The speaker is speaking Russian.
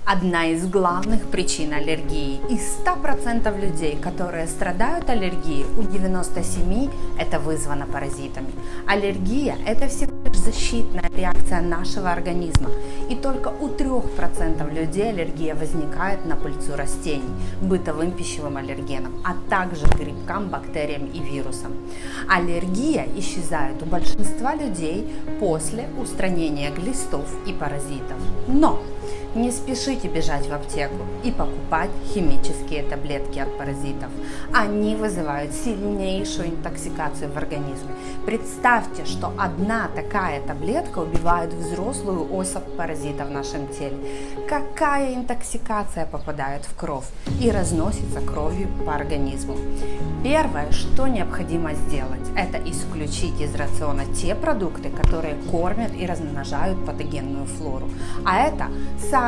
Одна из главных причин аллергии. Из 100% людей, которые страдают аллергией, у 97% это вызвано паразитами. Аллергия – это всего лишь защитная реакция нашего организма. И только у 3% людей аллергия возникает на пыльцу растений, бытовым пищевым аллергенам, а также грибкам, бактериям и вирусам. Аллергия исчезает у большинства людей после устранения глистов и паразитов. Но не спешите бежать в аптеку и покупать химические таблетки от паразитов. Они вызывают сильнейшую интоксикацию в организме. Представьте, что одна такая таблетка убивает взрослую особь паразита в нашем теле. Какая интоксикация попадает в кровь и разносится кровью по организму? Первое, что необходимо сделать, это исключить из рациона те продукты, которые кормят и размножают патогенную флору. А это сахар,